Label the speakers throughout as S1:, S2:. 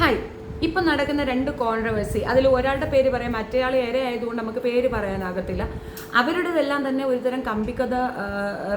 S1: Hi, ഇപ്പം നടക്കുന്ന രണ്ട് കോൺട്രവേഴ്സി, അതിൽ ഒരാളുടെ പേര് പറയാം, മറ്റേയാൾ ഏറെ ആയതുകൊണ്ട് നമുക്ക് പേര് പറയാനാകത്തില്ല. അവരുടേതെല്ലാം തന്നെ ഒരുതരം കമ്പിക്കഥ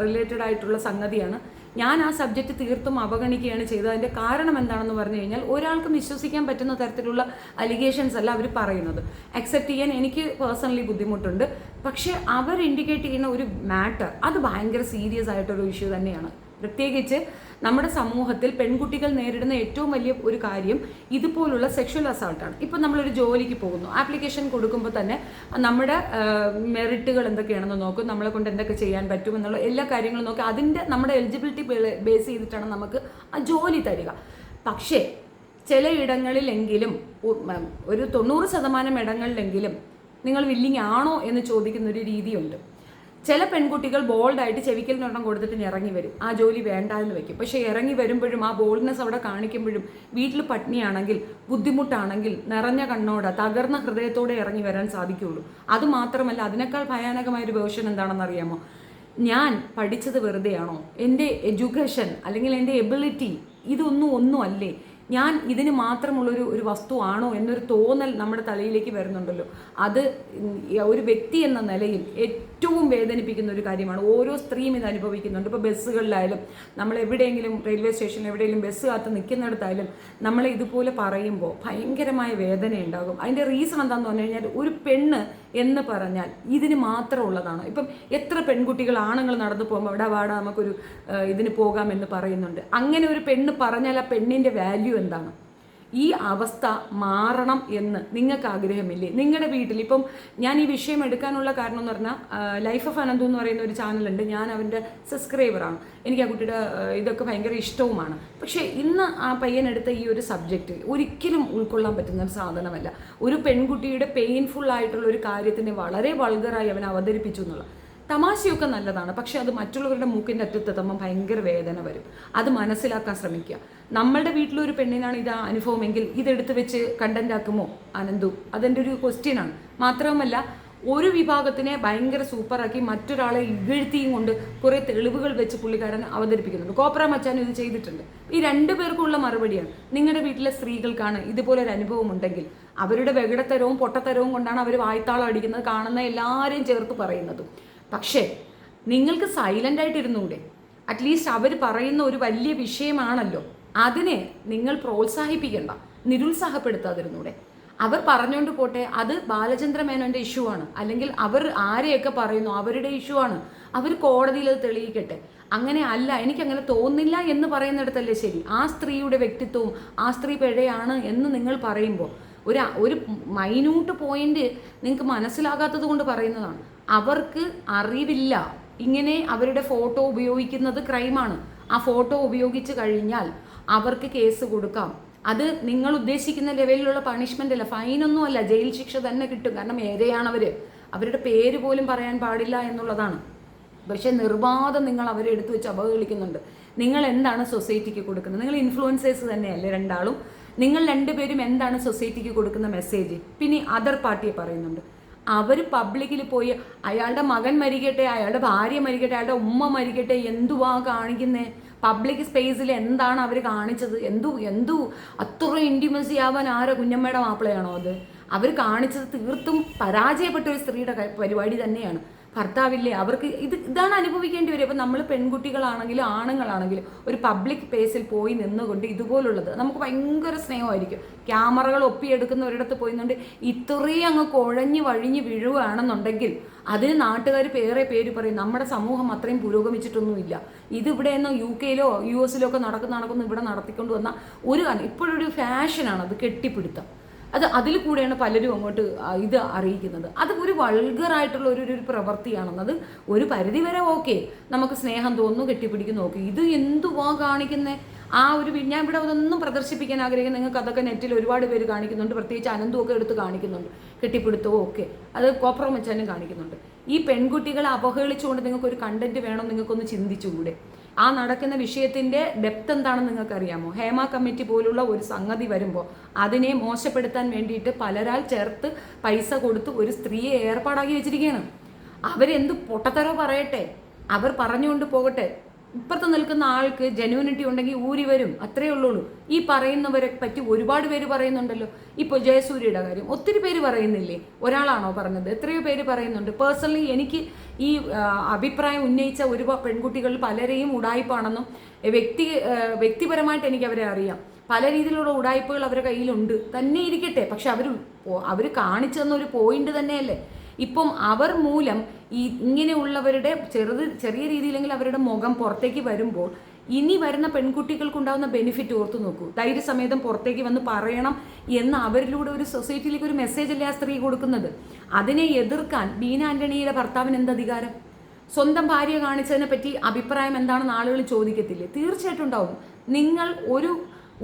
S1: റിലേറ്റഡ് ആയിട്ടുള്ള സംഗതിയാണ്. ഞാൻ ആ സബ്ജക്റ്റ് തീർത്തും അവഗണിക്കുകയാണ് ചെയ്തത്. അതിൻ്റെ കാരണം എന്താണെന്ന് പറഞ്ഞു കഴിഞ്ഞാൽ, ഒരാൾക്കും വിശ്വസിക്കാൻ പറ്റുന്ന തരത്തിലുള്ള അലിഗേഷൻസ് അല്ല അവർ പറയുന്നത്. അക്സെപ്റ്റ് ചെയ്യാൻ എനിക്ക് പേഴ്സണലി ബുദ്ധിമുട്ടുണ്ട്. പക്ഷേ അവർ ഇൻഡിക്കേറ്റ് ചെയ്യുന്ന ഒരു മാറ്റർ അത് ഭയങ്കര സീരിയസ് ആയിട്ടൊരു ഇഷ്യൂ തന്നെയാണ്. പ്രത്യേകിച്ച് നമ്മുടെ സമൂഹത്തിൽ പെൺകുട്ടികൾ നേരിടുന്ന ഏറ്റവും വലിയ ഒരു കാര്യം ഇതുപോലുള്ള സെക്ഷൽ അസാൾട്ടാണ്. ഇപ്പം നമ്മളൊരു ജോലിക്ക് പോകുന്നു, ആപ്ലിക്കേഷൻ കൊടുക്കുമ്പോൾ തന്നെ നമ്മുടെ മെറിറ്റുകൾ എന്തൊക്കെയാണെന്ന് നോക്കും, നമ്മളെ കൊണ്ട് എന്തൊക്കെ ചെയ്യാൻ പറ്റും എന്നുള്ള എല്ലാ കാര്യങ്ങളും നോക്കി അതിൻ്റെ നമ്മുടെ എലിജിബിലിറ്റി ബേസ് ചെയ്തിട്ടാണ് നമുക്ക് ആ ജോലി തരിക. പക്ഷേ ചിലയിടങ്ങളിലെങ്കിലും ഒരു 90% ഇടങ്ങളിലെങ്കിലും നിങ്ങൾ വില്ലിങ് ആണോ എന്ന് ചോദിക്കുന്നൊരു രീതിയുണ്ട്. ചില പെൺകുട്ടികൾ ബോൾഡായിട്ട് ചെവിക്കലിനൊരെണ്ണം കൊടുത്തിട്ട് ഇറങ്ങി വരും, ആ ജോലി വേണ്ട എന്ന് വെക്കും. പക്ഷേ ഇറങ്ങി വരുമ്പോഴും ആ ബോൾഡ്നെസ് അവിടെ കാണിക്കുമ്പോഴും വീട്ടിൽ പട്ടിണിയാണെങ്കിൽ, ബുദ്ധിമുട്ടാണെങ്കിൽ, നിറഞ്ഞ കണ്ണോടെ തകർന്ന ഹൃദയത്തോടെ ഇറങ്ങി വരാൻ സാധിക്കുകയുള്ളൂ. അതുമാത്രമല്ല, അതിനേക്കാൾ ഭയാനകമായൊരു വേർഷൻ എന്താണെന്ന് അറിയാമോ? ഞാൻ പഠിച്ചത് വെറുതെയാണോ, എൻ്റെ എഡ്യൂക്കേഷൻ അല്ലെങ്കിൽ എൻ്റെ എബിലിറ്റി ഒന്നും അല്ലേ, ഞാൻ ഇതിന് മാത്രമുള്ളൊരു വസ്തുവാണോ എന്നൊരു തോന്നൽ നമ്മുടെ തലയിലേക്ക് വരുന്നുണ്ടല്ലോ. അത് ഒരു വ്യക്തി എന്ന നിലയിൽ ഏറ്റവും വേദനിപ്പിക്കുന്ന ഒരു കാര്യമാണ്. ഓരോ സ്ത്രീയും ഇത് അനുഭവിക്കുന്നുണ്ട്. ഇപ്പോൾ ബസ്സുകളിലായാലും, നമ്മൾ എവിടെയെങ്കിലും റെയിൽവേ സ്റ്റേഷനിൽ എവിടെയെങ്കിലും ബസ് കാത്ത് നിൽക്കുന്നിടത്തായാലും നമ്മളെ ഇതുപോലെ പറയുമ്പോൾ ഭയങ്കരമായ വേദന ഉണ്ടാകും. അതിൻ്റെ റീസൺ എന്താണെന്ന് പറഞ്ഞു കഴിഞ്ഞാൽ, ഒരു പെണ്ണ് എന്ന് പറഞ്ഞാൽ ഇതിന് മാത്രമുള്ളതാണ്. ഇപ്പം എത്ര പെൺകുട്ടികൾ ആണുങ്ങൾ നടന്നു പോകുമ്പോൾ അവിടെ വാടാ നമുക്കൊരു ഇതിന് പോകാമെന്ന് പറയുന്നുണ്ട്. അങ്ങനെ ഒരു പെണ്ണ് പറഞ്ഞാൽ ആ പെണ്ണിൻ്റെ വാല്യൂ എന്താണ്? ഈ അവസ്ഥ മാറണം എന്ന് നിങ്ങൾക്ക് ആഗ്രഹമില്ലേ? നിങ്ങളുടെ വീട്ടിൽ ഇപ്പം ഞാൻ ഈ വിഷയം എടുക്കാനുള്ള കാരണം എന്ന് പറഞ്ഞാൽ, ലൈഫ് ഓഫ് അനന്തു എന്ന് പറയുന്ന ഒരു ചാനലുണ്ട്, ഞാൻ അവൻ്റെ സബ്സ്ക്രൈബറാണ്. എനിക്ക് ആ കുട്ടിയുടെ ഇതൊക്കെ ഭയങ്കര ഇഷ്ടവുമാണ്. പക്ഷേ ഇന്ന് ആ പയ്യനെടുത്ത ഈ ഒരു സബ്ജക്റ്റ് ഒരിക്കലും ഉൾക്കൊള്ളാൻ പറ്റുന്ന ഒരു സാധനമല്ല. ഒരു പെൺകുട്ടിയുടെ പെയിൻഫുൾ ആയിട്ടുള്ള ഒരു കാര്യത്തിനെ വളരെ വൾഗറായി അവൻ അവതരിപ്പിച്ചു എന്നുള്ള. തമാശയൊക്കെ നല്ലതാണ്, പക്ഷെ അത് മറ്റുള്ളവരുടെ മൂക്കിൻ്റെ അറ്റത്തെത്തുമ്പോൾ ഭയങ്കര വേദന വരും. അത് മനസ്സിലാക്കാൻ ശ്രമിക്കുക. നമ്മളുടെ വീട്ടിലൊരു പെണ്ണിനാണ് ഇത് അനുഭവമെങ്കിൽ ഇതെടുത്ത് വെച്ച് കണ്ടന്റ് ആക്കുമോ അനന്തു? അതെൻ്റെ ഒരു ക്വസ്റ്റ്യനാണ്. മാത്രവുമല്ല, ഒരു വിഭാഗത്തിനെ ഭയങ്കര സൂപ്പറാക്കി മറ്റൊരാളെ ഇകഴ്ത്തിയും കൊണ്ട് കുറേ തെളിവുകൾ വെച്ച് പുള്ളിക്കാരൻ അവതരിപ്പിക്കുന്നുണ്ട്. കോപ്ര മച്ചാനും ഇത് ചെയ്തിട്ടുണ്ട്. ഈ രണ്ടു പേർക്കുള്ള മറുപടിയാണ്. നിങ്ങളുടെ വീട്ടിലെ സ്ത്രീകൾക്കാണ് ഇതുപോലൊരു അനുഭവം ഉണ്ടെങ്കിൽ അവരുടെ വെകിടത്തരവും പൊട്ടത്തരവും കൊണ്ടാണ് അവർ വായ്ത്താളം അടിക്കുന്നത്, കാണുന്ന എല്ലാവരെയും ചേർത്ത് പറയുന്നതും. പക്ഷേ നിങ്ങൾക്ക് സൈലൻ്റ് ആയിട്ടിരുന്നൂടെ? അറ്റ്ലീസ്റ്റ് അവർ പറയുന്ന ഒരു വലിയ വിഷയമാണല്ലോ, അതിനെ നിങ്ങൾ പ്രോത്സാഹിപ്പിക്കണ്ട, നിരുത്സാഹപ്പെടുത്താതിരുന്നൂടെ? അവർ പറഞ്ഞുകൊണ്ട് പോട്ടെ, അത് ബാലചന്ദ്ര മേനോൻ്റെ ഇഷ്യൂ ആണ്, അല്ലെങ്കിൽ അവർ ആരെയൊക്കെ പറയുന്നു അവരുടെ ഇഷ്യൂ ആണ്. അവർ കോടതിയിൽ അത് തെളിയിക്കട്ടെ. അങ്ങനെ അല്ല, എനിക്കങ്ങനെ തോന്നില്ല എന്ന് പറയുന്നിടത്തല്ലേ ശരി. ആ സ്ത്രീയുടെ വ്യക്തിത്വവും ആ സ്ത്രീ പിഴയാണ് എന്ന് നിങ്ങൾ പറയുമ്പോൾ ഒരു മൈന്യൂട്ട് പോയിന്റ് നിങ്ങൾക്ക് മനസ്സിലാകാത്തത് കൊണ്ട് പറയുന്നതാണ്. അവർക്ക് അറിവില്ല, ഇങ്ങനെ അവരുടെ ഫോട്ടോ ഉപയോഗിക്കുന്നത് ക്രൈമാണ്. ആ ഫോട്ടോ ഉപയോഗിച്ച് കഴിഞ്ഞാൽ അവർക്ക് കേസ് കൊടുക്കാം. അത് നിങ്ങൾ ഉദ്ദേശിക്കുന്ന ലെവലിലുള്ള പണിഷ്മെൻ്റ് അല്ല, ഫൈനൊന്നും അല്ല, ജയിൽ ശിക്ഷ തന്നെ കിട്ടും. കാരണം ഏരെയാണവർ, അവരുടെ പേര് പോലും പറയാൻ പാടില്ല എന്നുള്ളതാണ്. പക്ഷെ നിർബാധം നിങ്ങൾ അവരെ എടുത്തു വെച്ച് അവഹേളിക്കുന്നുണ്ട്. നിങ്ങൾ എന്താണ് സൊസൈറ്റിക്ക് കൊടുക്കുന്നത്? നിങ്ങൾ ഇൻഫ്ലുവൻസേഴ്സ് തന്നെയല്ലേ രണ്ടാളും? നിങ്ങൾ രണ്ടുപേരും എന്താണ് സൊസൈറ്റിക്ക് കൊടുക്കുന്ന മെസ്സേജ്? പിന്നെ അതർ പാർട്ടിയെ പറയുന്നുണ്ട്. അവർ പബ്ലിക്കിൽ പോയി അയാളുടെ മകൻ മരിക്കട്ടെ, അയാളുടെ ഭാര്യ മരിക്കട്ടെ, അയാളുടെ ഉമ്മ മരിക്കട്ടെ, എന്തുവാ കാണിക്കുന്നേ? പബ്ലിക് സ്പേസിൽ എന്താണ് അവർ കാണിച്ചത്? എന്തു അത്ര ഇൻറ്റിമസി ആവാൻ ആരോ കുഞ്ഞമ്മയുടെ മാപ്പിളയാണോ അത്? അവർ കാണിച്ചത് തീർത്തും പരാജയപ്പെട്ട ഒരു സ്ത്രീയുടെ പരിപാടി തന്നെയാണ്. ഭർത്താവില്ലേ, അവർക്ക് ഇതാണ് അനുഭവിക്കേണ്ടി വരും. അപ്പം നമ്മൾ പെൺകുട്ടികളാണെങ്കിലും ആണുങ്ങളാണെങ്കിലും ഒരു പബ്ലിക് പ്ലേസിൽ പോയി നിന്നുകൊണ്ട് ഇതുപോലുള്ളത് നമുക്ക് ഭയങ്കര സ്നേഹമായിരിക്കും. ക്യാമറകൾ ഒപ്പിയെടുക്കുന്ന ഒരിടത്ത് പോയിന്നുണ്ട് ഇത്രയും അങ്ങ് കുഴഞ്ഞ് വഴിഞ്ഞ് വീഴുകയാണെന്നുണ്ടെങ്കിൽ അതിന് നാട്ടുകാർ പേര് പറയും. നമ്മുടെ സമൂഹം അത്രയും പുരോഗമിച്ചിട്ടൊന്നുമില്ല. ഇതിവിടെയൊന്നും UK യിലോ US യിലോ ഒക്കെ നടക്കുന്നു, ഇവിടെ നടത്തിക്കൊണ്ട് വന്ന ഇപ്പോഴൊരു ഫാഷനാണ് അത്, കെട്ടിപ്പിടുത്തം. അതിൽ കൂടെയാണ് പലരും അങ്ങോട്ട് ഇത് അറിയിക്കുന്നത്. അത് ഒരു വൾഗറായിട്ടുള്ള ഒരു പ്രവൃത്തിയാണെന്നത് ഒരു പരിധിവരെ ഓക്കെ, നമുക്ക് സ്നേഹം തോന്നുന്നു, കെട്ടിപ്പിടിക്കുന്നു, ഓക്കെ. ഇത് എന്തുവാ കാണിക്കുന്നത്? ആ ഒരു ഞാൻ ഇവിടെ അതൊന്നും പ്രദർശിപ്പിക്കാൻ ആഗ്രഹിക്കുന്നത്, നിങ്ങൾക്ക് അതൊക്കെ നെറ്റിൽ ഒരുപാട് പേര് കാണിക്കുന്നുണ്ട്, പ്രത്യേകിച്ച് അനന്തുമൊക്കെ എടുത്ത് കാണിക്കുന്നുണ്ട്, കെട്ടിപ്പിടുത്തവും ഒക്കെ. അത് കോപ്ര മച്ചാനും കാണിക്കുന്നുണ്ട്. ഈ പെൺകുട്ടികളെ അപഹേളിച്ചുകൊണ്ട് നിങ്ങൾക്കൊരു കണ്ടന്റ് വേണം, നിങ്ങൾക്കൊന്ന് ചിന്തിച്ചുകൂടെ? ആ നടക്കുന്ന വിഷയത്തിൻ്റെ ഡെപ്ത് എന്താണെന്ന് നിങ്ങൾക്കറിയാമോ? ഹേമ കമ്മിറ്റി പോലുള്ള ഒരു സംഗതി വരുമ്പോൾ അതിനെ മോശപ്പെടുത്താൻ വേണ്ടിയിട്ട് പലരാൽ ചേർത്ത് പൈസ കൊടുത്ത് ഒരു സ്ത്രീയെ ഏർപ്പാടാക്കി വെച്ചിരിക്കുകയാണ്. അവരെന്ത് പൊട്ടത്തരോ പറയട്ടെ, അവർ പറഞ്ഞുകൊണ്ട് പോകട്ടെ. ഇപ്പുറത്ത് നിൽക്കുന്ന ആൾക്ക് ജെന്യൂനിറ്റി ഉണ്ടെങ്കിൽ ഊരി വരും, അത്രേ ഉള്ളൂ. ഈ പറയുന്നവരെ പറ്റി ഒരുപാട് പേര് പറയുന്നുണ്ടല്ലോ. ഇപ്പോൾ ജയസൂര്യയുടെ കാര്യം ഒത്തിരി പേര് പറയുന്നില്ലേ? ഒരാളാണോ പറഞ്ഞത്? എത്രയോ പേര് പറയുന്നുണ്ട്. പേഴ്സണലി എനിക്ക് ഈ അഭിപ്രായം ഉന്നയിച്ച ഒരുപാട് പെൺകുട്ടികൾ പലരെയും ഉടായ്പാണെന്നും വ്യക്തിപരമായിട്ട് എനിക്ക് അവരെ അറിയാം. പല രീതിയിലുള്ള ഉടായ്പകൾ അവരുടെ കയ്യിലുണ്ട് തന്നെ ഇരിക്കട്ടെ. പക്ഷെ അവർ കാണിച്ചു തന്ന ഒരു പോയിന്റ് തന്നെയല്ലേ. ഇപ്പം അവർ മൂലം ഇങ്ങനെയുള്ളവരുടെ ചെറിയ രീതിയിലെങ്കിൽ അവരുടെ മുഖം പുറത്തേക്ക് വരുമ്പോൾ ഇനി വരുന്ന പെൺകുട്ടികൾക്കുണ്ടാകുന്ന ബെനിഫിറ്റ് ഓർത്തു നോക്കൂ. ധൈര്യസമേതം പുറത്തേക്ക് വന്ന് പറയണം എന്ന് അവരിലൂടെ ഒരു സൊസൈറ്റിയിലേക്ക് ഒരു മെസ്സേജ് അല്ലേ ആ സ്ത്രീ കൊടുക്കുന്നത്. അതിനെ എതിർക്കാൻ ബീന ആന്റണിയുടെ ഭർത്താവിന് എന്ത് അധികാരം? സ്വന്തം ഭാര്യ കാണിച്ചതിനെ പറ്റി അഭിപ്രായം എന്താണെന്ന് ആളുകൾ ചോദിക്കത്തില്ലേ? തീർച്ചയായിട്ടും ഉണ്ടാവും. നിങ്ങൾ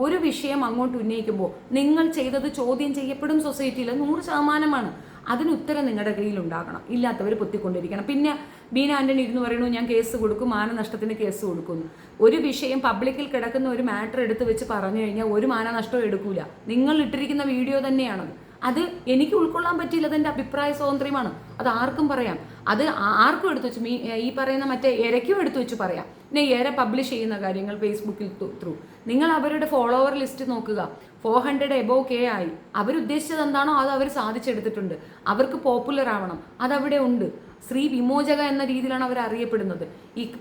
S1: ഒരു വിഷയം അങ്ങോട്ട് ഉന്നയിക്കുമ്പോൾ നിങ്ങൾ ചെയ്തത് ചോദ്യം ചെയ്യപ്പെടും സൊസൈറ്റിയിൽ, 100%. അതിന് ഉത്തരം നിങ്ങളുടെ കയ്യിൽ ഉണ്ടാകണം. ഇല്ലാത്തവർ പൊത്തിക്കൊണ്ടിരിക്കണം. പിന്നെ ബീന ആന്റണി ഇരുന്ന് പറയണു ഞാൻ കേസ് കൊടുക്കും, മാനനഷ്ടത്തിന് കേസ് കൊടുക്കുന്നു. ഒരു വിഷയം പബ്ലിക്കിൽ കിടക്കുന്ന ഒരു മാറ്റർ എടുത്ത് വെച്ച് പറഞ്ഞു കഴിഞ്ഞാൽ ഒരു മാനനഷ്ടവും എടുക്കൂല. നിങ്ങൾ ഇട്ടിരിക്കുന്ന വീഡിയോ തന്നെയാണത്. അത് എനിക്ക് ഉൾക്കൊള്ളാൻ പറ്റിയില്ല, അതെൻ്റെ അഭിപ്രായ സ്വാതന്ത്ര്യമാണ്. അത് ആർക്കും പറയാം. അത് ആർക്കും എടുത്തു വെച്ചു, ഈ പറയുന്ന മറ്റേ ഇരയ്ക്കും എടുത്തു വെച്ച് പറയാം. പിന്നെ ഇര പബ്ലിഷ് ചെയ്യുന്ന കാര്യങ്ങൾ ഫേസ്ബുക്കിൽ ത്രൂ നിങ്ങൾ അവരുടെ ഫോളോവർ ലിസ്റ്റ് നോക്കുക. 400 above K ആയി. അവരുദ്ദേശിച്ചത് എന്താണോ അത് അവർ സാധിച്ചെടുത്തിട്ടുണ്ട്. അവർക്ക് പോപ്പുലർ ആവണം, അതവിടെ ഉണ്ട്. സ്ത്രീ വിമോചക എന്ന രീതിയിലാണ് അവർ അറിയപ്പെടുന്നത്.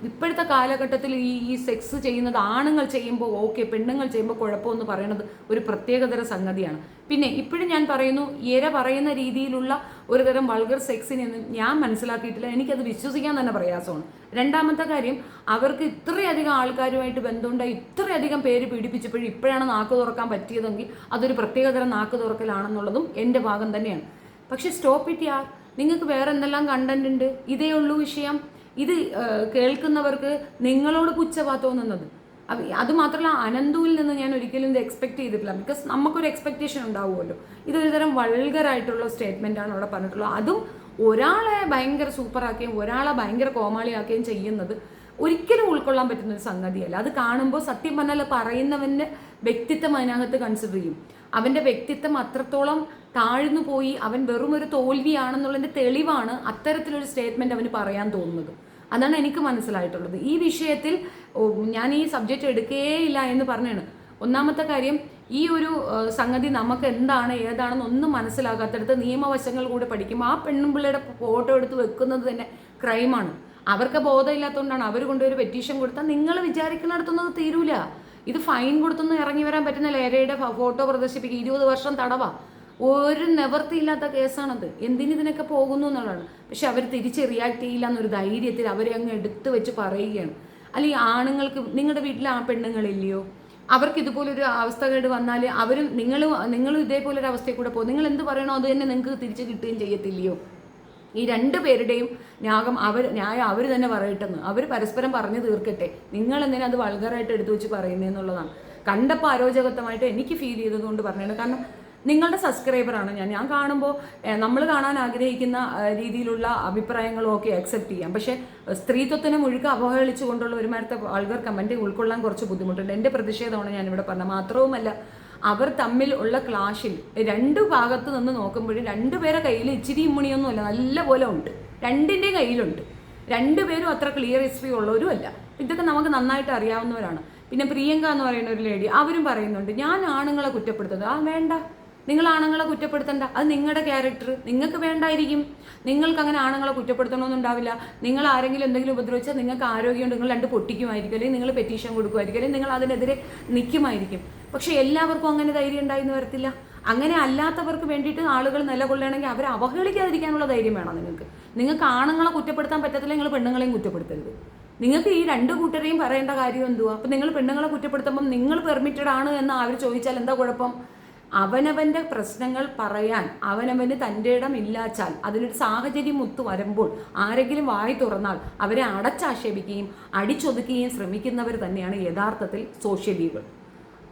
S1: ഇപ്പോഴത്തെ കാലഘട്ടത്തിൽ ഈ സെക്സ് ചെയ്യുന്നത് ആണുങ്ങൾ ചെയ്യുമ്പോൾ ഓക്കെ, പെണ്ണുങ്ങൾ ചെയ്യുമ്പോൾ കുഴപ്പമെന്ന് പറയുന്നത് ഒരു പ്രത്യേകതര സംഗതിയാണ്. പിന്നെ ഇപ്പോഴും ഞാൻ പറയുന്നു, ഇര പറയുന്ന രീതിയിലുള്ള ഒരു തരം വൾഗർ സെക്സിനെയൊന്നും ഞാൻ മനസ്സിലാക്കിയിട്ടില്ല. എനിക്കത് വിശ്വസിക്കാൻ തന്നെ പ്രയാസമാണ്. രണ്ടാമത്തെ കാര്യം, അവർക്ക് ഇത്രയധികം ആൾക്കാരുമായിട്ട് ബന്ധമുണ്ടായി ഇത്രയധികം പേര് പീഡിപ്പിച്ചപ്പോഴും ഇപ്പോഴാണ് നാക്ക് തുറക്കാൻ പറ്റിയതെങ്കിൽ അതൊരു പ്രത്യേകതരം നാക്ക് തുറക്കലാണെന്നുള്ളതും എൻ്റെ ഭാഗം തന്നെയാണ്. പക്ഷെ സ്റ്റോപ്പ് ഇറ്റ് യാർ. നിങ്ങൾക്ക് വേറെ എന്തെല്ലാം കണ്ടന്റ് ഉണ്ട്? ഇതേ ഉള്ളൂ വിഷയം. ഇത് കേൾക്കുന്നവർക്ക് നിങ്ങളോട് പുച്ഛവാ തോന്നുന്നത്. അത് മാത്രമല്ല, അനന്തുവിൽ നിന്ന് ഞാൻ ഒരിക്കലും ഇത് എക്സ്പെക്ട് ചെയ്തിട്ടില്ല. ബിക്കോസ് നമുക്കൊരു എക്സ്പെക്റ്റേഷൻ ഉണ്ടാവുമല്ലോ. ഇതൊരു തരം വൾഗറായിട്ടുള്ള സ്റ്റേറ്റ്മെൻ്റാണ് അവിടെ പറഞ്ഞിട്ടുള്ളത്. അതും ഒരാളെ ഭയങ്കര സൂപ്പറാക്കുകയും ഒരാളെ ഭയങ്കര കോമാളിയാക്കുകയും ചെയ്യുന്നത് ഒരിക്കലും ഉൾക്കൊള്ളാൻ പറ്റുന്ന ഒരു സംഗതിയല്ല. അത് കാണുമ്പോൾ സത്യം പറഞ്ഞാൽ പറയുന്നവൻ്റെ വ്യക്തിത്വം അതിനകത്ത് കൺസിഡർ ചെയ്യും. അവൻ്റെ വ്യക്തിത്വം അത്രത്തോളം താഴ്ന്നു പോയി, അവൻ വെറും ഒരു തോൽവിയാണെന്നുള്ളതിൻ്റെ തെളിവാണ് അത്തരത്തിലൊരു സ്റ്റേറ്റ്മെൻറ്റ് അവന് പറയാൻ തോന്നുന്നത്. അതാണ് എനിക്ക് മനസ്സിലായിട്ടുള്ളത്. ഈ വിഷയത്തിൽ ഞാൻ ഈ സബ്ജക്റ്റ് എടുക്കേയില്ല എന്ന് പറഞ്ഞാണ്. ഒന്നാമത്തെ കാര്യം, ഈ ഒരു സംഗതി നമുക്ക് എന്താണ് ഏതാണെന്ന് ഒന്നും മനസ്സിലാകാത്തടുത്ത് നിയമവശങ്ങൾ കൂടെ പഠിക്കുമ്പോൾ ആ പെണ്ണുമ്പിള്ളയുടെ ഫോട്ടോ എടുത്ത് വെക്കുന്നത് തന്നെ ക്രൈമാണ്. അവർക്ക് ബോധമില്ലാത്തതുകൊണ്ടാണ്. അവർ കൊണ്ടൊരു പെറ്റീഷൻ കൊടുത്താൽ നിങ്ങൾ വിചാരിക്കുന്നിടത്തൊന്നും തീരൂല. ഇത് ഫൈൻ കൊടുത്തൊന്നും ഇറങ്ങി വരാൻ പറ്റുന്നില്ല. ഇരയുടെ ഫോട്ടോ പ്രദർശിപ്പിക്കുക, 20 വർഷം തടവാ. ഒരു നിവർത്തിയില്ലാത്ത കേസാണത്. എന്തിനിതിനൊക്കെ പോകുന്നു എന്നുള്ളതാണ്. പക്ഷെ അവർ തിരിച്ച് റിയാക്ട് ചെയ്യില്ല എന്നൊരു ധൈര്യത്തിൽ അവരെ അങ്ങ് എടുത്തു വെച്ച് പറയുകയാണ്. അല്ലെങ്കിൽ ആണുങ്ങൾക്ക്, നിങ്ങളുടെ വീട്ടിൽ ആ പെണ്ണുങ്ങളില്ലയോ, അവർക്ക് ഇതുപോലൊരു അവസ്ഥകൾ വന്നാൽ അവരും നിങ്ങളും ഇതേപോലൊരു അവസ്ഥയിൽ കൂടെ പോകും. നിങ്ങൾ എന്ത് പറയണോ അത് തന്നെ നിങ്ങൾക്ക് തിരിച്ച് കിട്ടുകയും ചെയ്യത്തില്ലയോ? ഈ 2 പേരുടെയും ന്യായം അവർ തന്നെ പറയട്ടെന്ന്. അവർ പരസ്പരം പറഞ്ഞു തീർക്കട്ടെ. നിങ്ങൾ എന്തിനാ അത് വൾഗറായിട്ട് എടുത്തു വെച്ച് പറയുന്നതെന്നുള്ളതാണ് കണ്ടപ്പോൾ അരോചകത്വമായിട്ട് എനിക്ക് ഫീൽ ചെയ്തതുകൊണ്ട് പറഞ്ഞത്. കാരണം നിങ്ങളുടെ സബ്സ്ക്രൈബറാണ് ഞാൻ കാണുമ്പോൾ നമ്മൾ കാണാൻ ആഗ്രഹിക്കുന്ന രീതിയിലുള്ള അഭിപ്രായങ്ങളും ഒക്കെ അക്സെപ്റ്റ് ചെയ്യാം. പക്ഷേ സ്ത്രീത്വത്തിനെ മുഴുക്ക അവഹേളിച്ചുകൊണ്ടുള്ള ഒരുമാരത്തെ വൾഗർ കമൻറ്റ് ഉൾക്കൊള്ളാൻ കുറച്ച് ബുദ്ധിമുട്ടുണ്ട്. എൻ്റെ പ്രതിഷേധമാണ് ഞാനിവിടെ പറഞ്ഞത്. മാത്രവുമല്ല, അവർ തമ്മിൽ ഉള്ള ക്ലാഷിൽ 2 ഭാഗത്ത് നിന്ന് നോക്കുമ്പോഴും 2 പേരെ കയ്യിൽ ഇച്ചിരി ഇമ്മുണിയൊന്നുമല്ല, നല്ല പോലെ ഉണ്ട്. 2ൻ്റെ കയ്യിലുണ്ട്. 2 പേരും അത്ര ക്ലിയർ ഹിസ്റ്ററി ഉള്ളവരും അല്ല. ഇതൊക്കെ നമുക്ക് നന്നായിട്ട് അറിയാവുന്നവരാണ്. പിന്നെ പ്രിയങ്ക എന്ന് പറയുന്ന ഒരു ലേഡി, അവരും പറയുന്നുണ്ട് ഞാൻ ആണുങ്ങളെ കുറ്റപ്പെടുത്തുന്നത്. വേണ്ട, നിങ്ങൾ ആണുങ്ങളെ കുറ്റപ്പെടുത്തണ്ട. അത് നിങ്ങളുടെ ക്യാരക്ടർ, നിങ്ങൾക്ക് വേണ്ടായിരിക്കും. നിങ്ങൾക്ക് അങ്ങനെ ആണുങ്ങളെ കുറ്റപ്പെടുത്തണമെന്നുണ്ടാവില്ല. നിങ്ങൾ ആരെങ്കിലും എന്തെങ്കിലും ഉപദ്രവിച്ചാൽ നിങ്ങൾക്ക് ആരോഗ്യമുണ്ട്, നിങ്ങൾ 2 പൊട്ടിക്കുമായിരിക്കും, അല്ലെങ്കിൽ നിങ്ങൾ പെറ്റീഷൻ കൊടുക്കുമായിരിക്കും, അല്ലെങ്കിൽ നിങ്ങൾ അതിനെതിരെ നിൽക്കുമായിരിക്കും. പക്ഷെ എല്ലാവർക്കും അങ്ങനെ ധൈര്യം ഉണ്ടായിന്ന് വരത്തില്ല. അങ്ങനെ അല്ലാത്തവർക്ക് വേണ്ടിയിട്ട് ആളുകൾ നിലകൊള്ളണമെങ്കിൽ അവരെ അവഹേളിക്കാതിരിക്കാനുള്ള ധൈര്യം വേണം നിങ്ങൾക്ക് ആണുങ്ങളെ കുറ്റപ്പെടുത്താൻ പറ്റത്തില്ല, നിങ്ങൾ പെണ്ണുങ്ങളെയും കുറ്റപ്പെടുത്തരുത്. നിങ്ങൾക്ക് ഈ 2 കൂട്ടരെയും പറയേണ്ട കാര്യം എന്തുവാ? അപ്പം നിങ്ങൾ പെണ്ണുങ്ങളെ കുറ്റപ്പെടുത്തുമ്പം നിങ്ങൾ പെർമിറ്റഡ് ആണ് എന്ന് അവർ ചോദിച്ചാൽ എന്താ കുഴപ്പം? അവനവൻ്റെ പ്രശ്നങ്ങൾ പറയാൻ അവനവന് തൻ്റെ ഇടം ഇല്ലാച്ചാൽ, അതിനൊരു സാഹചര്യം ഒത്തു വരുമ്പോൾ ആരെങ്കിലും വായി തുറന്നാൽ അവരെ അടച്ചാക്ഷേപിക്കുകയും അടിച്ചൊതുക്കുകയും ശ്രമിക്കുന്നവർ തന്നെയാണ് യഥാർത്ഥത്തിൽ സോഷ്യൽ ഈവിൾ.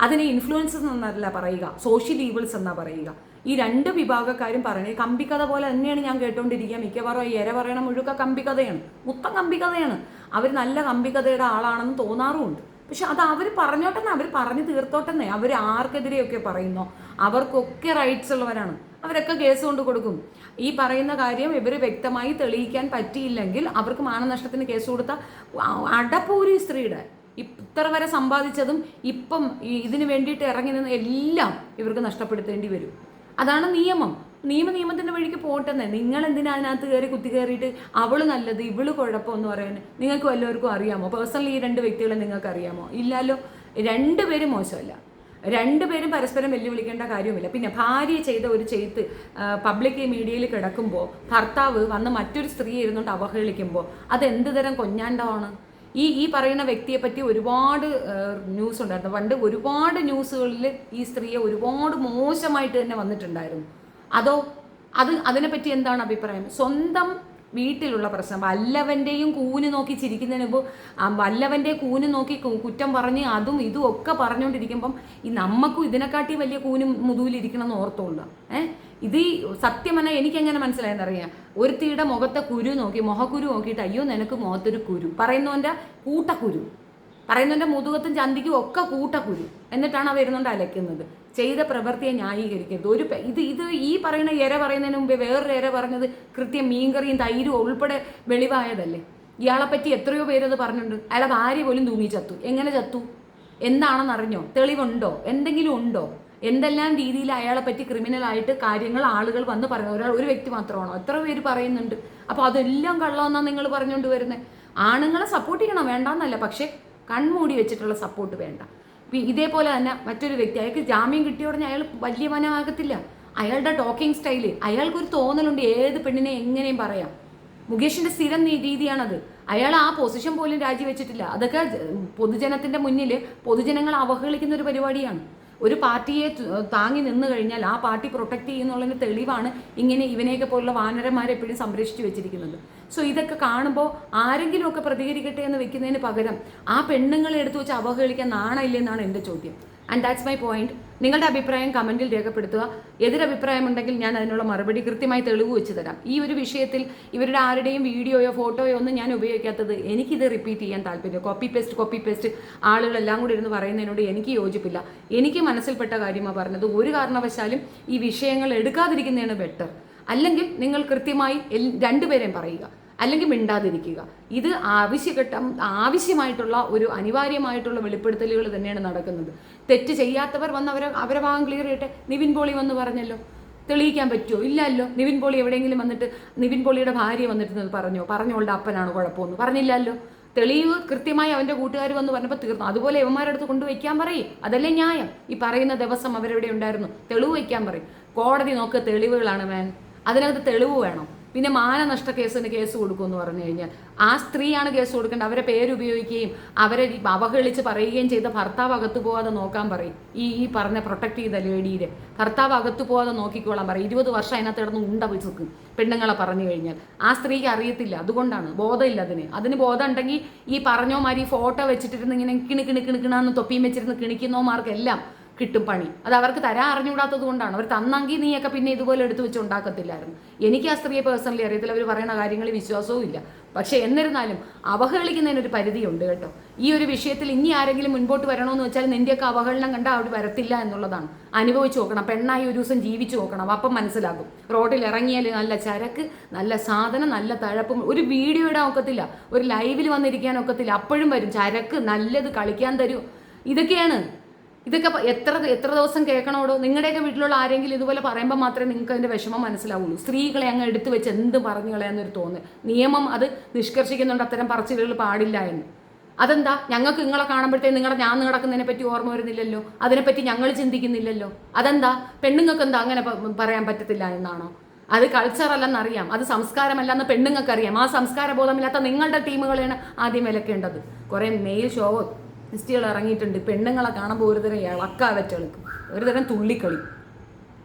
S1: അതിനെ ഇൻഫ്ലുവൻസസ് എന്നല്ല പറയുക, സോഷ്യൽ ഈവിൾസ് എന്നാ പറയുക. ഈ 2 വിഭാഗക്കാരും പറയുന്നത് കമ്പിക്കഥ പോലെ തന്നെയാണ് ഞാൻ കേട്ടോണ്ടിരിക്കുക. മിക്കവാറും ഇര പറയണ മുഴുക്ക കമ്പിക്കഥയാണ്, മൊത്തം കമ്പിക്കഥയാണ്. അവർ നല്ല കമ്പിക്കഥയുടെ ആളാണെന്ന് തോന്നാറുമുണ്ട്. പക്ഷെ അത് അവർ പറഞ്ഞോട്ടെന്നെ, അവർ പറഞ്ഞു തീർത്തോട്ടെന്നെ. അവർ ആർക്കെതിരെയൊക്കെ പറയുന്നോ അവർക്കൊക്കെ റൈറ്റ്സ് ഉള്ളവരാണ്. അവരൊക്കെ കേസ് കൊണ്ട് കൊടുക്കും. ഈ പറയുന്ന കാര്യം ഇവർ വ്യക്തമായി തെളിയിക്കാൻ പറ്റിയില്ലെങ്കിൽ അവർക്ക് മാനനഷ്ടത്തിന് കേസ് കൊടുത്ത അടപ്പൂരി സ്ത്രീയുടെ ഇത്ര വരെ സമ്പാദിച്ചതും ഇപ്പം ഇതിന് വേണ്ടിയിട്ട് ഇറങ്ങി നിന്ന് എല്ലാം ഇവർക്ക് നഷ്ടപ്പെടുത്തേണ്ടി വരും. അതാണ് നിയമം. നിയമത്തിൻ്റെ വഴിക്ക് പോട്ടെന്നേ. നിങ്ങൾ എന്തിനാ അതിനകത്ത് കയറി കുത്തി കയറിയിട്ട് അവള് നല്ലത് ഇവള് കുഴപ്പമെന്ന് പറയാൻ നിങ്ങൾക്ക് വല്ലവർക്കും അറിയാമോ? പേഴ്സണലി ഈ രണ്ട് വ്യക്തികളെ നിങ്ങൾക്ക് അറിയാമോ? ഇല്ലല്ലോ. രണ്ടുപേരും മോശമല്ല, രണ്ടുപേരും പരസ്പരം വെല്ലുവിളിക്കേണ്ട കാര്യവുമില്ല. പിന്നെ ഭാര്യ ചെയ്ത ഒരു ചെയ്ത്ത് പബ്ലിക് മീഡിയയിൽ കിടക്കുമ്പോൾ ഭർത്താവ് വന്ന് മറ്റൊരു സ്ത്രീ ഇരുന്നുകൊണ്ട് അവഹേളിക്കുമ്പോൾ അതെന്ത് തരം കൊഞ്ഞാണ്ടമാണ്? ഈ പറയുന്ന വ്യക്തിയെ പറ്റി ഒരുപാട് ന്യൂസ് ഉണ്ടായിരുന്നു. പണ്ട് ഒരുപാട് ന്യൂസുകളിൽ ഈ സ്ത്രീയെ ഒരുപാട് മോശമായിട്ട് തന്നെ വന്നിട്ടുണ്ടായിരുന്നു. അതിനെപ്പറ്റി എന്താണ് അഭിപ്രായം? സ്വന്തം വീട്ടിലുള്ള പ്രശ്നം വല്ലവൻ്റെയും കൂന് നോക്കി ചിരിക്കുന്നതിന് മുമ്പ് വല്ലവൻ്റെ കൂന് നോക്കി കുറ്റം പറഞ്ഞ് അതും ഇതും ഒക്കെ പറഞ്ഞുകൊണ്ടിരിക്കുമ്പം നമുക്കും ഇതിനെക്കാട്ടി വലിയ കൂനും മുതുകിലിരിക്കണം എന്ന് ഓർത്തുകൊള്ളുക. ഇത് സത്യം പറഞ്ഞാൽ എനിക്കെങ്ങനെ മനസ്സിലായെന്നറിയാം. ഒരുത്തിയുടെ മുഖത്തെ കുരു നോക്കി മുഖക്കുരു നോക്കിയിട്ട് അയ്യോ നിനക്ക് മുഖത്തൊരു കുരു, പറയുന്നവൻ്റെ കൂട്ടക്കുരു, പറയുന്നവൻ്റെ മുതുകത്തും ചന്തിക്കും ഒക്കെ കൂട്ടക്കുരു, എന്നിട്ടാണ് ആ വരുന്നുണ്ട് അലക്കുന്നത്. ചെയ്ത പ്രവൃത്തിയെ ന്യായീകരിക്കരുത്. ഇത് ഈ പറയുന്ന ഇര പറയുന്നതിന് മുമ്പേ വേറൊരു ഇര പറഞ്ഞത് കൃത്യം മീൻകറിയും തൈരും ഉൾപ്പെടെ വെളിവായതല്ലേ. ഇയാളെപ്പറ്റി എത്രയോ പേരത് പറഞ്ഞിട്ടുണ്ട്. അയാളെ ഭാര്യ പോലും തൂങ്ങി ചത്തു. എങ്ങനെ ചത്തു എന്താണെന്നറിഞ്ഞോ? തെളിവുണ്ടോ? എന്തെങ്കിലും ഉണ്ടോ? എന്തെല്ലാം രീതിയിൽ അയാളെ പറ്റി ക്രിമിനലായിട്ട് കാര്യങ്ങൾ ആളുകൾ വന്ന് പറയുന്നത് ഒരു വ്യക്തി മാത്രമാണോ? എത്ര പേര് പറയുന്നുണ്ട്. അപ്പോൾ അതെല്ലാം കള്ളമെന്നാണ് നിങ്ങൾ പറഞ്ഞുകൊണ്ട് വരുന്നത്. ആണുങ്ങളെ സപ്പോർട്ട് ചെയ്യണം, വേണ്ടാന്നല്ല, പക്ഷേ കൺമൂടി വെച്ചിട്ടുള്ള സപ്പോർട്ട് വേണ്ട. ഇതേപോലെ തന്നെ മറ്റൊരു വ്യക്തി, അയാൾക്ക് ജാമ്യം കിട്ടിയ ഉടനെ അയാൾ വലിയ മനമാകത്തില്ല. അയാളുടെ ടോക്കിംഗ് സ്റ്റൈല്, അയാൾക്കൊരു തോന്നലുണ്ട് ഏത് പെണ്ണിനെ എങ്ങനെയും പറയാം. മുകേഷിന്റെ സ്ഥിരം രീതിയാണത്. അയാൾ ആ പൊസിഷൻ പോലും രാജിവെച്ചിട്ടില്ല. അതൊക്കെ പൊതുജനത്തിന്റെ മുന്നിൽ പൊതുജനങ്ങളെ അവഹേളിക്കുന്ന ഒരു പരിപാടിയാണ്. ഒരു പാർട്ടിയെ താങ്ങി നിന്ന് കഴിഞ്ഞാൽ ആ പാർട്ടി പ്രൊട്ടക്ട് ചെയ്യുന്നുള്ളതിന് തെളിവാണ് ഇങ്ങനെ ഇവനെയൊക്കെ പോലുള്ള വാനരന്മാരെ എപ്പോഴും സംരക്ഷിച്ചു വെച്ചിരിക്കുന്നത്. സോ ഇതൊക്കെ കാണുമ്പോൾ ആരെങ്കിലുമൊക്കെ പ്രതികരിക്കട്ടെ എന്ന് വെക്കുന്നതിന് പകരം ആ പെണ്ണുങ്ങളെ എടുത്തു വെച്ച് അവഹേളിക്കാൻ നാണമില്ലെന്നാണ് എൻ്റെ ചോദ്യം. And that's my point. നിങ്ങളുടെ അഭിപ്രായം കമൻറ്റിൽ രേഖപ്പെടുത്തുക. എതിരഭിപ്രായമുണ്ടെങ്കിൽ ഞാൻ അതിനുള്ള മറുപടി കൃത്യമായി തെളിവ് വെച്ച് തരാം. ഈ ഒരു വിഷയത്തിൽ ഇവരുടെ ആരുടെയും വീഡിയോയോ ഫോട്ടോയോ ഒന്നും ഞാൻ ഉപയോഗിക്കാത്തത് എനിക്കിത് റിപ്പീറ്റ് ചെയ്യാൻ താല്പര്യം. കോപ്പി പേസ്റ്റ് ആളുകളെല്ലാം കൂടി ഇരുന്ന് പറയുന്നതിനോട് എനിക്ക് യോജിപ്പില്ല. എനിക്ക് മനസ്സിൽപ്പെട്ട കാര്യമാണ് പറഞ്ഞത്. ഒരു കാരണവശാലും ഈ വിഷയങ്ങൾ എടുക്കാതിരിക്കുന്നതാണ് ബെറ്റർ. അല്ലെങ്കിൽ നിങ്ങൾ കൃത്യമായി രണ്ടുപേരെയും പറയുക, അല്ലെങ്കിൽ മിണ്ടാതിരിക്കുക. ഇത് ആവശ്യമായിട്ടുള്ള ഒരു അനിവാര്യമായിട്ടുള്ള വെളിപ്പെടുത്തലുകൾ തന്നെയാണ് നടക്കുന്നത്. തെറ്റ് ചെയ്യാത്തവർ വന്ന് അവരെ ഭാഗം ക്ലിയർ ചെയ്യട്ടെ. നിവിൻ പോളി വന്ന് പറഞ്ഞല്ലോ, തെളിയിക്കാൻ പറ്റുമോ? ഇല്ലല്ലോ. നിവിൻ പോളി എവിടെയെങ്കിലും വന്നിട്ട് നിവിൻ പോളിയുടെ ഭാര്യ വന്നിട്ട് പറഞ്ഞോളുടെ അപ്പനാണ് കുഴപ്പമൊന്നും പറഞ്ഞില്ലല്ലോ. തെളിവ് കൃത്യമായി അവൻ്റെ കൂട്ടുകാർ വന്ന് പറഞ്ഞപ്പോൾ തീർന്നു. അതുപോലെ യവന്മാരടുത്ത് കൊണ്ടുവയ്ക്കാൻ പറയും. അതല്ലേ ന്യായം? ഈ പറയുന്ന ദിവസം അവരെവിടെ ഉണ്ടായിരുന്നു? തെളിവ് വയ്ക്കാൻ പറയും. കോടതി നോക്കുക, തെളിവുകളാണ് മാൻ, അതിനകത്ത് തെളിവ് വേണം. പിന്നെ മാനനഷ്ട കേസിന് കേസ് കൊടുക്കുമെന്ന് പറഞ്ഞു കഴിഞ്ഞാൽ ആ സ്ത്രീയാണ് കേസ് കൊടുക്കേണ്ടത്. അവരെ പേരുപയോഗിക്കുകയും അവരെ അവഹേളിച്ച് പറയുകയും ചെയ്ത ഭർത്താവ് അകത്ത് പോകാതെ നോക്കാൻ പറയും. ഈ പറഞ്ഞ പ്രൊട്ടക്ട് ചെയ്ത ലേഡിയുടെ ഭർത്താവ് അകത്ത് പോകാതെ നോക്കിക്കോളാൻ പറയും. 20 വർഷം അതിനകത്ത് കിടന്ന് ഉണ്ട വെച്ച് പെണ്ണുങ്ങളെ പറഞ്ഞു കഴിഞ്ഞാൽ ആ സ്ത്രീക്ക് അറിയത്തില്ല. അതുകൊണ്ടാണ് ബോധമില്ല. അതിന് ബോധം ഉണ്ടെങ്കിൽ ഈ പറഞ്ഞോമാര് ഈ ഫോട്ടോ വെച്ചിട്ടിരുന്ന് ഇങ്ങനെ കിണിക്കിണിക്കിണിക്കിണെന്ന് തൊപ്പിയും വെച്ചിരുന്ന് കിണിക്കുന്നോമാർക്കെല്ലാം കിട്ടും പണി. അത് അവർക്ക് തരാൻ അറിഞ്ഞുകൂടാത്തത് കൊണ്ടാണ്. അവർ തന്നെങ്കിൽ നീയൊക്കെ പിന്നെ ഇതുപോലെ എടുത്തു വെച്ച് ഉണ്ടാക്കത്തില്ലായിരുന്നു. എനിക്ക് ആ സ്ത്രീയെ പേഴ്സണലി അറിയത്തില്ല. അവർ പറയുന്ന കാര്യങ്ങളിൽ വിശ്വാസവും ഇല്ല. പക്ഷേ എന്നിരുന്നാലും അവഹേളിക്കുന്നതിനൊരു പരിധിയുണ്ട് കേട്ടോ. ഈ ഒരു വിഷയത്തിൽ ഇനി ആരെങ്കിലും മുൻപോട്ട് വരണമെന്ന് വെച്ചാൽ നിന്റെയൊക്കെ അവഹേളനം കണ്ടാൽ അവിടെ വരത്തില്ല എന്നുള്ളതാണ്. അനുഭവിച്ച് നോക്കണം. പെണ്ണായി ഒരു ദിവസം ജീവിച്ചു നോക്കണം. അപ്പം മനസ്സിലാകും. റോഡിൽ ഇറങ്ങിയാൽ നല്ല ചരക്ക്, നല്ല സാധനം, നല്ല തഴപ്പും. ഒരു വീഡിയോ ഇടാൻ ഒക്കത്തില്ല, ഒരു ലൈവിൽ വന്നിരിക്കാൻ ഒക്കത്തില്ല. അപ്പോഴും വരും ചരക്ക്, നല്ലത് കളിക്കാൻ തരൂ. ഇതൊക്കെ എത്ര ദിവസം കേൾക്കണോടോ? നിങ്ങളുടെയൊക്കെ വീട്ടിലുള്ള ആരെങ്കിലും ഇതുപോലെ പറയുമ്പോൾ മാത്രമേ നിങ്ങൾക്ക് അതിൻ്റെ വിഷമം മനസ്സിലാവുള്ളൂ. സ്ത്രീകളെ അങ്ങ് എടുത്തു വെച്ച് എന്ത് പറഞ്ഞു കളയാന്നൊരു തോന്നൽ. നിയമം അത് നിഷ്കർഷിക്കുന്നുണ്ട് അത്തരം പറച്ചിലുകൾ പാടില്ല എന്ന്. അതെന്താ? ഞങ്ങൾക്ക് നിങ്ങളെ കാണുമ്പോഴത്തേക്ക് ഞാൻ നടക്കുന്നതിനെ പറ്റി ഓർമ്മ വരുന്നില്ലല്ലോ, അതിനെപ്പറ്റി ഞങ്ങൾ ചിന്തിക്കുന്നില്ലല്ലോ. അതെന്താ? പെണ്ണുങ്ങൾക്ക് എന്താ അങ്ങനെ പറയാൻ പറ്റത്തില്ല എന്നാണോ? അത് കൾച്ചറല്ലെന്നറിയാം, അത് സംസ്കാരമല്ലെന്ന് പെണ്ണുങ്ങൾക്കറിയാം. ആ സംസ്കാര ബോധമില്ലാത്ത നിങ്ങളുടെ ടീമുകളെയാണ് ആദ്യം വിലക്കേണ്ടത്. കുറേ മെയിൽ ഷോകൾ ഇറങ്ങിയിട്ടുണ്ട്. പെണ്ണുങ്ങളെ കാണുമ്പോൾ ഒരുതരം ഇളക്കാ വെച്ചെളുക്കും, ഒരുതരം തുള്ളിക്കളി.